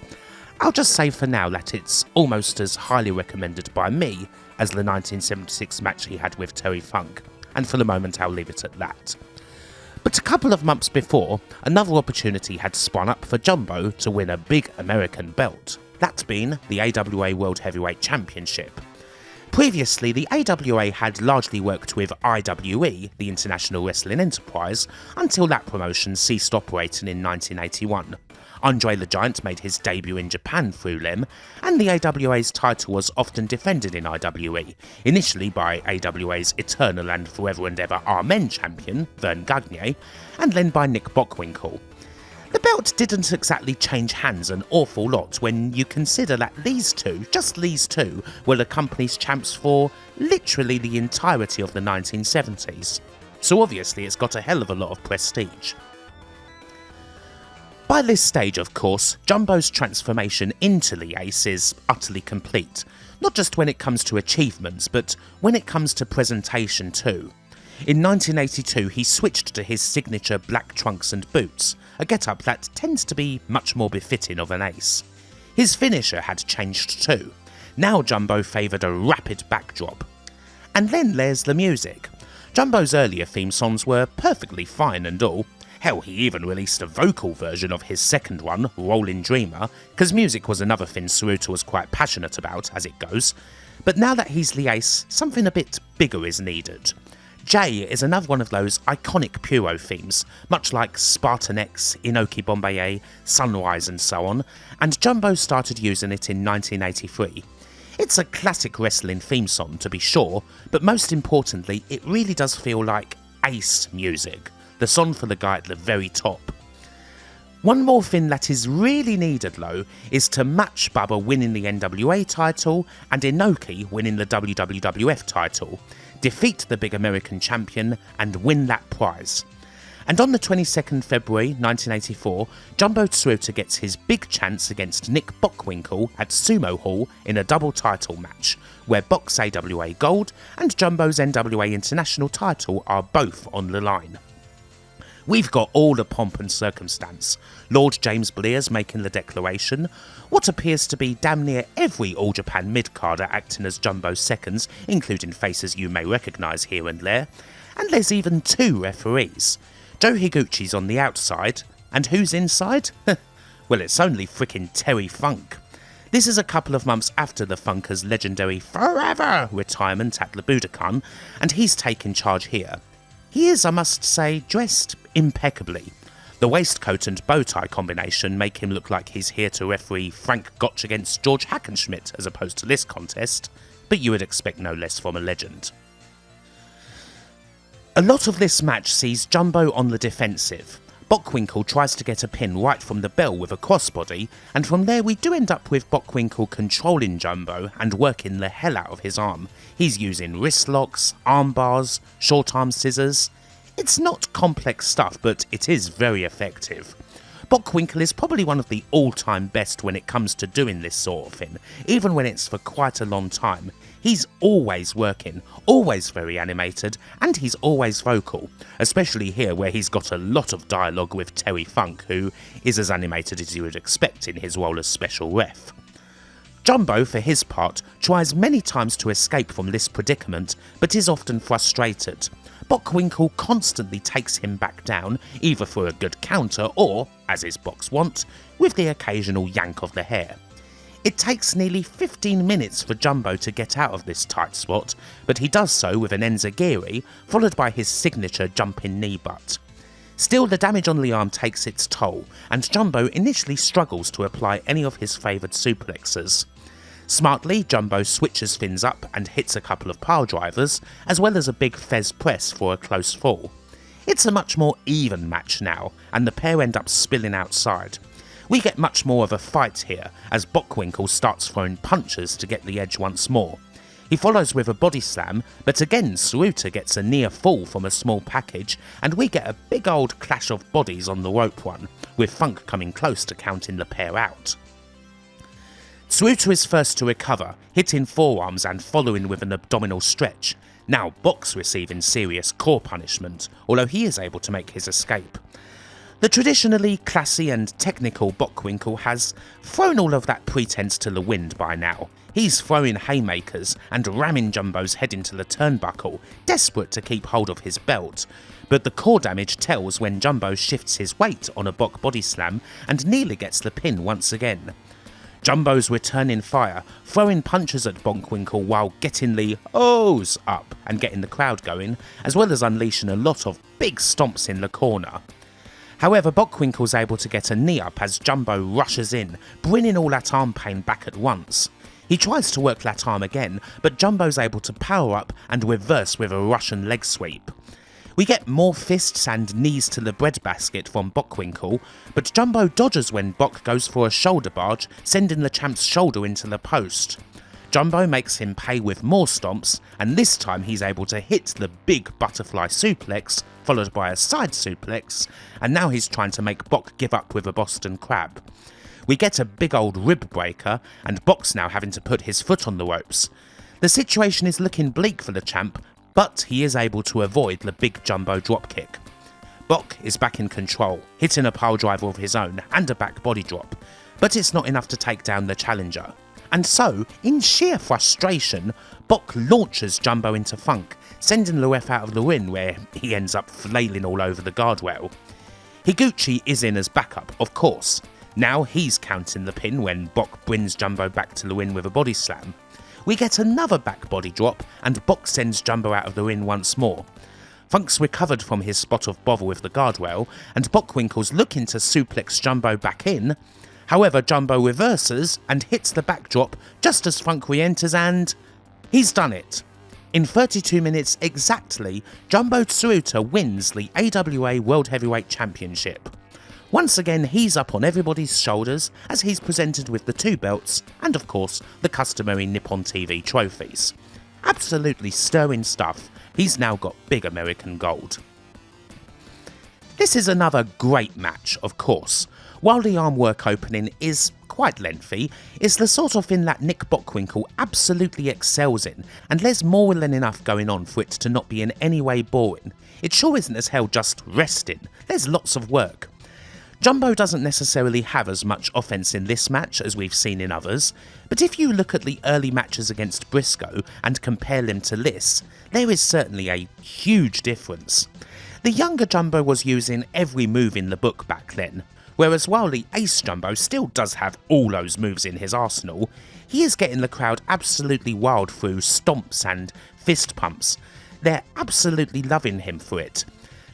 I'll just say for now that it's almost as highly recommended by me as the 1976 match he had with Terry Funk, and for the moment I'll leave it at that. But a couple of months before, another opportunity had spun up for Jumbo to win a big American belt, that being the AWA World Heavyweight Championship. Previously, the AWA had largely worked with IWE, the International Wrestling Enterprise, until that promotion ceased operating in 1981. Andre the Giant made his debut in Japan through them, and the AWA's title was often defended in IWE, initially by AWA's eternal and forever and ever Amen champion, Vern Gagne, and then by Nick Bockwinkel. The belt didn't exactly change hands an awful lot when you consider that these two, just these two, were the company's champs for literally the entirety of the 1970s. So obviously it's got a hell of a lot of prestige. By this stage, of course, Jumbo's transformation into the Ace is utterly complete, not just when it comes to achievements, but when it comes to presentation too. In 1982 he switched to his signature black trunks and boots, a get-up that tends to be much more befitting of an ace. His finisher had changed too. Now Jumbo favoured a rapid backdrop. And then there's the music. Jumbo's earlier theme songs were perfectly fine and all. Hell, he even released a vocal version of his second one, Rollin' Dreamer, because music was another thing Tsuruta was quite passionate about, as it goes. But now that he's the ace, something a bit bigger is needed. J is another one of those iconic Puro themes, much like Spartan X, Inoki Bombay, Sunrise and so on, and Jumbo started using it in 1983. It's a classic wrestling theme song to be sure, but most importantly it really does feel like ace music, the song for the guy at the very top. One more thing that is really needed though is to match Bubba winning the NWA title and Inoki winning the WWF title, defeat the big American champion and win that prize. And on the 22nd February 1984, Jumbo Tsuruta gets his big chance against Nick Bockwinkel at Sumo Hall in a double title match, where Boc's AWA Gold and Jumbo's NWA International title are both on the line. We've got all the pomp and circumstance. Lord James Blears making the declaration, what appears to be damn near every All Japan mid-carder acting as Jumbo's seconds, including faces you may recognise here and there, and there's even two referees. Joe Higuchi's on the outside, and who's inside? Well, it's only frickin' Terry Funk. This is a couple of months after the Funker's legendary Forever retirement at the Budokan, and he's taking charge here. He is, I must say, dressed impeccably. The waistcoat and bow tie combination make him look like he's here to referee Frank Gotch against George Hackenschmidt as opposed to this contest, but you would expect no less from a legend. A lot of this match sees Jumbo on the defensive. Bockwinkel tries to get a pin right from the bell with a crossbody, and from there we do end up with Bockwinkel controlling Jumbo and working the hell out of his arm. He's using wrist locks, arm bars, short arm scissors. It's not complex stuff, but it is very effective. Bockwinkel is probably one of the all-time best when it comes to doing this sort of thing, even when it's for quite a long time. He's always working, always very animated, and he's always vocal, especially here where he's got a lot of dialogue with Terry Funk, who is as animated as you would expect in his role as special ref. Jumbo, for his part, tries many times to escape from this predicament, but is often frustrated. Bockwinkel constantly takes him back down, either for a good counter or, as his Boc's wont, with the occasional yank of the hair. It takes nearly 15 minutes for Jumbo to get out of this tight spot, but he does so with an enziguri, followed by his signature jumping knee butt. Still, the damage on the arm takes its toll, and Jumbo initially struggles to apply any of his favoured suplexes. Smartly, Jumbo switches things up and hits a couple of pile drivers, as well as a big fez press for a close fall. It's a much more even match now, and the pair end up spilling outside. We get much more of a fight here, as Bockwinkel starts throwing punches to get the edge once more. He follows with a body slam, but again Tsuruta gets a near fall from a small package, and we get a big old clash of bodies on the rope one, with Funk coming close to counting the pair out. Tsuruta is first to recover, hitting forearms and following with an abdominal stretch. Now Boc's receiving serious core punishment, although he is able to make his escape. The traditionally classy and technical Bockwinkel has thrown all of that pretense to the wind by now. He's throwing haymakers and ramming Jumbo's head into the turnbuckle, desperate to keep hold of his belt. But the core damage tells when Jumbo shifts his weight on a Boc body slam and nearly gets the pin once again. Jumbo's returning fire, throwing punches at Bockwinkel while getting the ohs up and getting the crowd going, as well as unleashing a lot of big stomps in the corner. However, Bockwinkel's able to get a knee up as Jumbo rushes in, bringing all that arm pain back at once. He tries to work that arm again, but Jumbo's able to power up and reverse with a Russian leg sweep. We get more fists and knees to the breadbasket from Bockwinkel, but Jumbo dodges when Bock goes for a shoulder barge, sending the champ's shoulder into the post. Jumbo makes him pay with more stomps, and this time he's able to hit the big butterfly suplex, followed by a side suplex, and now he's trying to make Bock give up with a Boston Crab. We get a big old rib breaker, and Bock's now having to put his foot on the ropes. The situation is looking bleak for the champ, but he is able to avoid the big Jumbo dropkick. Bock is back in control, hitting a pile driver of his own and a back body drop, but it's not enough to take down the challenger. And so, in sheer frustration, Bock launches Jumbo into funk, sending the ref out of the ring where he ends up flailing all over the guardrail. Higuchi is in as backup, of course. Now he's counting the pin when Bock brings Jumbo back to the ring with a body slam. We get another back body drop, and Bock sends Jumbo out of the ring once more. Funk's recovered from his spot of bother with the guardrail, and Bockwinkel's looking to suplex Jumbo back in. However, Jumbo reverses and hits the backdrop just as Funk re-enters, and he's done it. In 32 minutes exactly, Jumbo Tsuruta wins the AWA World Heavyweight Championship. Once again, he's up on everybody's shoulders as he's presented with the 2 belts and, of course, the customary Nippon TV trophies. Absolutely stirring stuff. He's now got big American gold. This is another great match, of course. While the arm work opening is quite lengthy, it's the sort of thing that Nick Bockwinkel absolutely excels in, and there's more than enough going on for it to not be in any way boring. It sure isn't as hell just resting, there's lots of work. Jumbo doesn't necessarily have as much offense in this match as we've seen in others, but if you look at the early matches against Brisco and compare them to this, there is certainly a huge difference. The younger Jumbo was using every move in the book back then, whereas while the Ace Jumbo still does have all those moves in his arsenal, he is getting the crowd absolutely wild through stomps and fist pumps. They're absolutely loving him for it.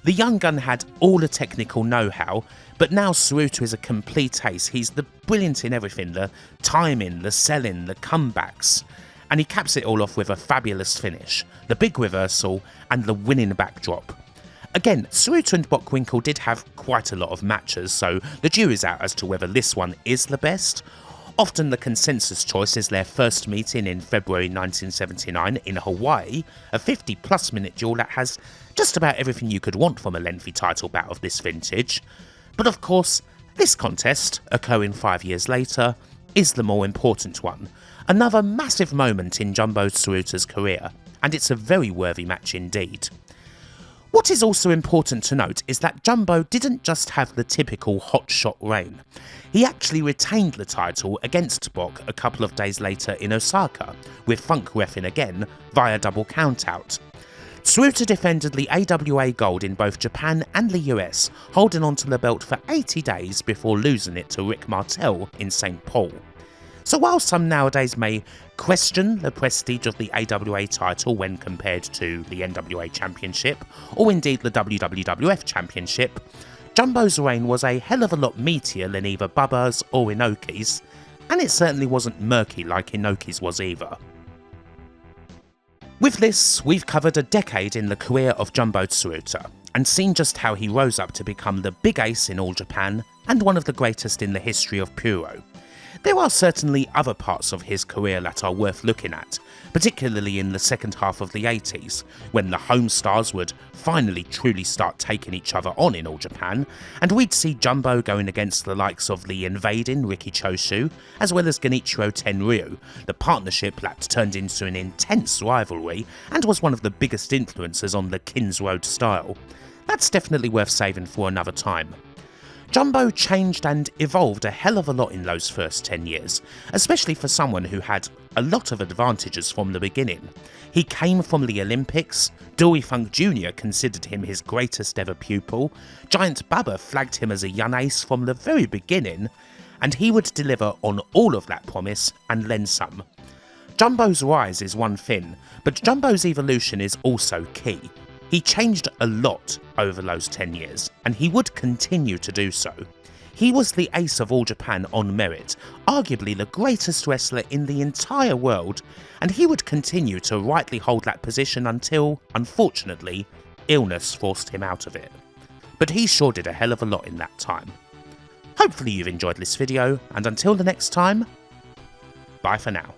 The young gun had all the technical know-how, but now Tsuruta is a complete ace. He's the brilliant in everything, the timing, the selling, the comebacks, and he caps it all off with a fabulous finish, the big reversal and the winning backdrop. Again, Tsuruta and Bockwinkel did have quite a lot of matches, so the jury's out as to whether this one is the best. Often the consensus choice is their first meeting in February 1979 in Hawaii, a 50+ minute duel that has just about everything you could want from a lengthy title bout of this vintage. But of course, this contest, occurring 5 years later, is the more important one. Another massive moment in Jumbo Tsuruta's career, and it's a very worthy match indeed. What is also important to note is that Jumbo didn't just have the typical hotshot reign. He actually retained the title against Bock a couple of days later in Osaka, with Funk reffing again via double countout. Tsuruta defended the AWA gold in both Japan and the US, holding onto the belt for 80 days before losing it to Rick Martel in St. Paul. So while some nowadays may question the prestige of the AWA title when compared to the NWA Championship, or indeed the WWF Championship, Jumbo's reign was a hell of a lot meatier than either Bubba's or Inoki's, and it certainly wasn't murky like Inoki's was either. With this, we've covered a decade in the career of Jumbo Tsuruta, and seen just how he rose up to become the big ace in all Japan, and one of the greatest in the history of Puro. There are certainly other parts of his career that are worth looking at, particularly in the second half of the 80s, when the home stars would finally truly start taking each other on in all Japan, and we'd see Jumbo going against the likes of the invading Riki Choshu, as well as Genichiro Tenryu, the partnership that turned into an intense rivalry and was one of the biggest influences on the Kins Road style. That's definitely worth saving for another time. Jumbo changed and evolved a hell of a lot in those first 10 years, especially for someone who had a lot of advantages from the beginning. He came from the Olympics, Dory Funk Jr. considered him his greatest ever pupil, Giant Baba flagged him as a young ace from the very beginning, and he would deliver on all of that promise and then some. Jumbo's rise is one thing, but Jumbo's evolution is also key. He changed a lot over those 10 years, and he would continue to do so. He was the ace of All Japan on merit, arguably the greatest wrestler in the entire world, and he would continue to rightly hold that position until, unfortunately, illness forced him out of it. But he sure did a hell of a lot in that time. Hopefully you've enjoyed this video, and until the next time, bye for now.